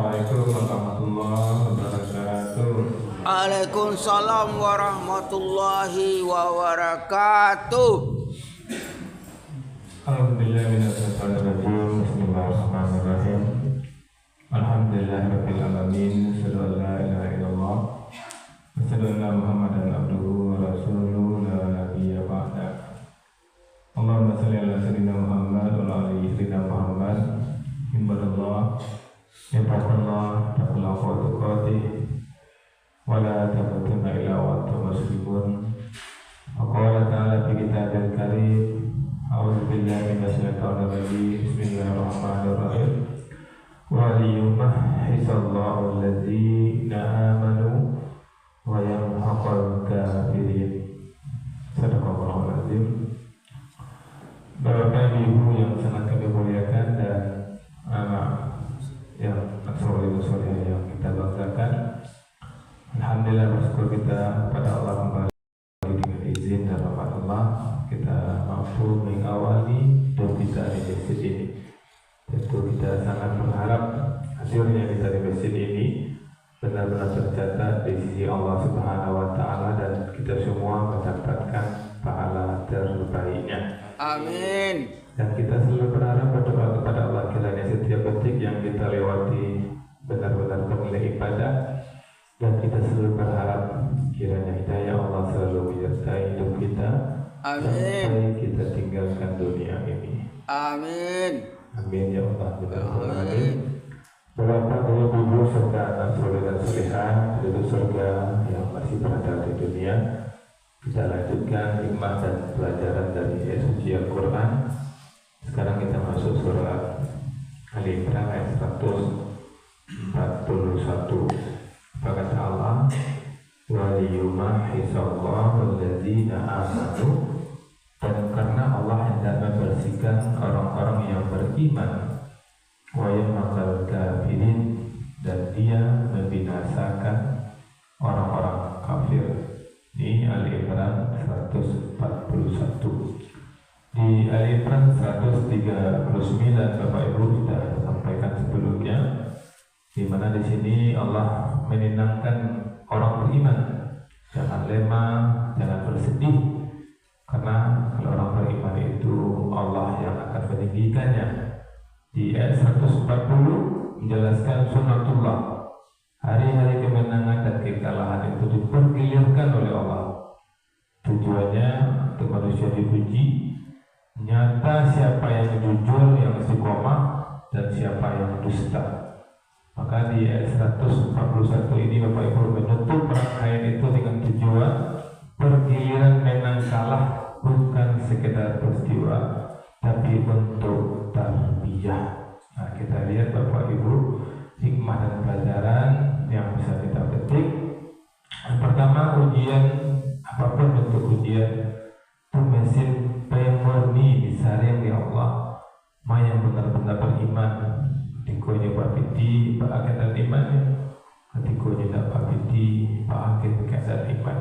Assalamualaikum warahmatullahi wabarakatuh. Waalaikumsalam warahmatullahi wabarakatuh. Alhamdulillah minasyaitonirrajim. Bismillahirrahmanirrahim. Alhamdulillahirabbil alamin. Asyhadu an la ilaha illallah wa asyhadu anna Muhammadan abduhu wa rasuluhu la nabiyya ba'da. Allahumma shalli ala sayyidina Muhammad wa ala ali sayyidina Muhammad. Ibadallah, ittaqullah, taqullaha wa tuqatih, wa la tamutunna illa wa antum muslimun. Qala ta'ala fi kitabil karim, a'udzu billahi minasyaitonir rajim. Bismillahirrahmanirrahim. Wa liyumahhisallahu alladzina amanu wa yamhaqal kafirin. Sadaqallahul azim. Bapak Ibu yang sangat kami muliakan dan anak yang soleh yang kita banggakan, alhamdulillah bersyukur kita pada Allah kembali dengan izin dan rahmat Allah kita mampu mengawali hidup kita di masjid ini. Tentu kita sangat berharap hasilnya kita di masjid ini benar-benar tercatat di sisi Allah Subhanahu wa Ta'ala dan kita semua mendapatkan pahala terbaiknya. Amin. Dan kita selalu berharap berdoa kepada Allah kiranya setiap detik yang kita lewati benar-benar bernilai ibadah, dan kita selalu berharap kiranya hidayah Allah selalu menyertai hidup kita. Amin. Sampai kita tinggalkan dunia ini. Amin. Amin ya Allah. Amin. Bapak, Ibu, serta anak soleh dan solehah penduduk surga yang masih berada di dunia, kita lanjutkan hikmah dan pelajaran dari suci Al-Quran. Sekarang kita masuk surah Ali Imran ayat 141. Apa kata Allah? Wa liyumahhisallahu alladzina amanu. Dan karena Allah hendak membersihkan orang-orang yang beriman, wa yamhaqal kafirin, dan Dia membinasakan orang-orang kafir. Ini Ali Imran 141. Di Ali Imran 139 Bapak Ibu sudah sampaikan sebelumnya, di mana di sini Allah menenangkan orang beriman, jangan lemah, jangan bersedih, karena kalau orang beriman itu Allah yang akan meninggikannya. Di ayat 140 menjelaskan sunnatullah, hari-hari kemenangan dan kekalahan itu dipergilirkan oleh Allah. Tujuannya untuk manusia dipuji. Nyata siapa yang jujur, yang istiqomah, dan siapa yang dusta. Maka di ayat 141 ini Bapak Ibu menutup rangkaian itu dengan tujuan pergiliran menang kalah bukan sekedar peristiwa, tapi untuk tarbiyah. Nah, kita lihat Bapak Ibu hikmah dan pelajaran yang bisa kita petik. Yang pertama, ujian apapun bentuk ujian itu mesin pemurni disaring di Allah. Ma yang benar-benar beriman, ketika bapiti baakan imannya, ketika tidak bapiti baakan keadaan iman,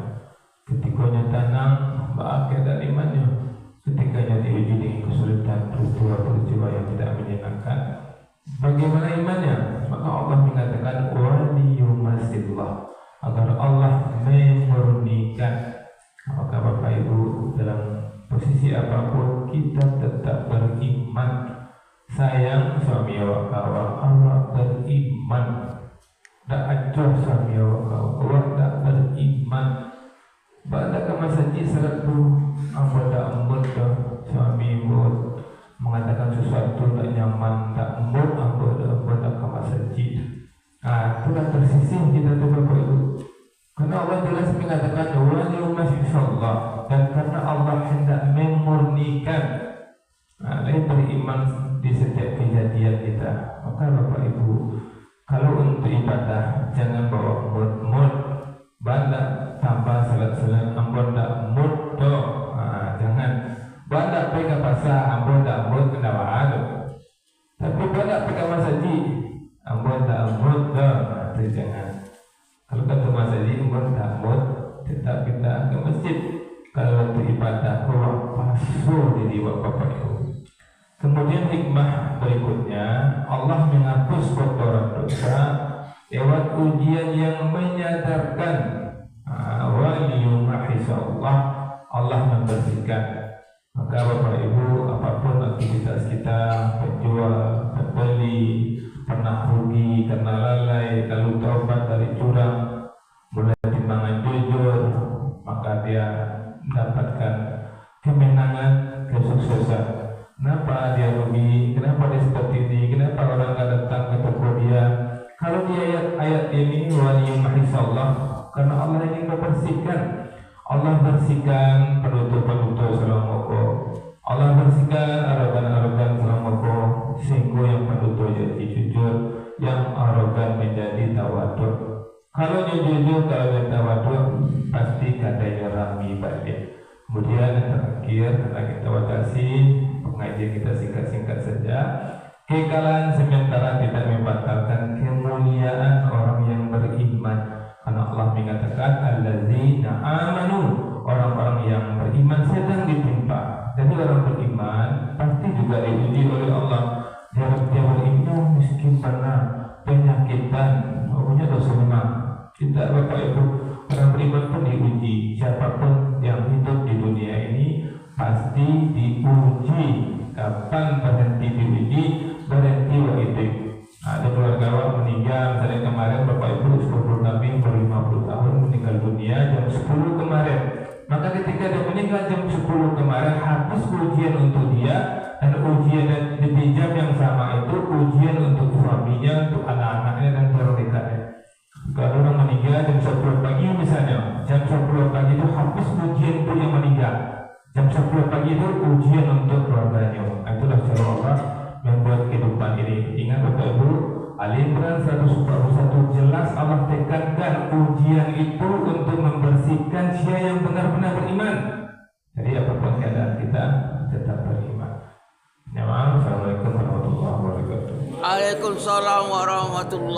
ketika tanang baakan imannya, ketika diuji dengan kesulitan peristiwa yang tidak menyenangkan, bagaimana imannya? Maka Allah mengatakan wa liyumahhisallah, agar Allah memurnikan. Maka Bapak Ibu dalam posisi apapun kita tetap beriman. Sayang suami awak awak beriman. Tak acuh suami awak tak beriman. Pada masjid seratu amboda dah suami buat mengatakan sesuatu tak nyaman, tak mood amboda ke masjid. Itulah tersisih kita tu Bapak Ibu. Karena Allah jelas mengatakan wa liyumahhisallah, dan karena Allah hendak memurnikan. Lain beriman di setiap kejadian kita. Maka Bapak Ibu, kalau untuk ibadah jangan bawa mood banda tambah salat-salat ambon dak mood do. Jangan banda pegang pasar ambon dak mood kena wado. Tapi banda pegang masjid ambon dak mood do. Itu jangan. Kalau kata masjid ambon dak mood, tetap kita ke masjid. Kalau untuk ibadah bawa pasu diri Bapak Ibu. Kemudian hikmah berikutnya, Allah menghapus kotoran dosa lewat ujian yang menyadarkan. Wa liyumahisallah, Allah membersihkan. Maka Bapak Ibu, apapun aktivitas kita, penjual, pembeli, pernah rugi karena lalai, lalu taubat dari curang, mulai timbangan jujur, maka dia mendapatkan kemenangan, kesuksesan. Kenapa dia rugi? Kenapa dia seperti ini? Kenapa orang nggak datang ke toko dia? Kalau di ayat ini waliyumahisallah, karena Allah ingin membersihkan. Allah bersihkan penutup-penutup selama Allah bersihkan arogan-arogan selama sehingga yang penutup jadi jujur, yang arogan menjadi tawadhu. Kalau dia jujur, kalau dia tawadhu, pasti katanya rami balik. Kemudian yang terakhir, karena kita batasi pengajian kita singkat-singkat saja, kekalahan sementara tidak membatalkan kemuliaan orang yang beriman. Karena Allah mengatakan allazina amanu, orang-orang yang beriman sedang ditimpa. Jadi orang beriman pasti juga diuji oleh Allah. Dia beriman miskin pernah penyakitan, punya dosa lima. Kita Bapak Ibu, orang beriman pun diuji. Siapapun yang hidup di dunia ini pasti diuji. Kapan berhenti diuji? Berhenti waktu. Ada keluarga meninggal, misalnya kemarin Bapak Ibu sepupu Nabi 50 tahun meninggal dunia jam 10 kemarin. Maka ketika dia meninggal jam 10 kemarin, habis ujian untuk dia, dan ujian di jam yang sama itu ujian untuk suaminya, untuk anak-anaknya dan keluarganya. Kalau orang meninggal jam 10 pagi misalnya, jam 10 pagi itu habis ujian untuk yang meninggal. Jam 10 pagi itu ujian untuk keluarganya. Itulah cara Allah membuat kehidupan ini. Ingat Bapak Ibu, Ali Imran 141 jelas Allah tekankan ujian itu untuk membersihkan siapa yang benar-benar beriman. Jadi apapun keadaan kita tetap beriman. Assalamualaikum warahmatullahi wabarakatuh. Waalaikumsalam warahmatullahi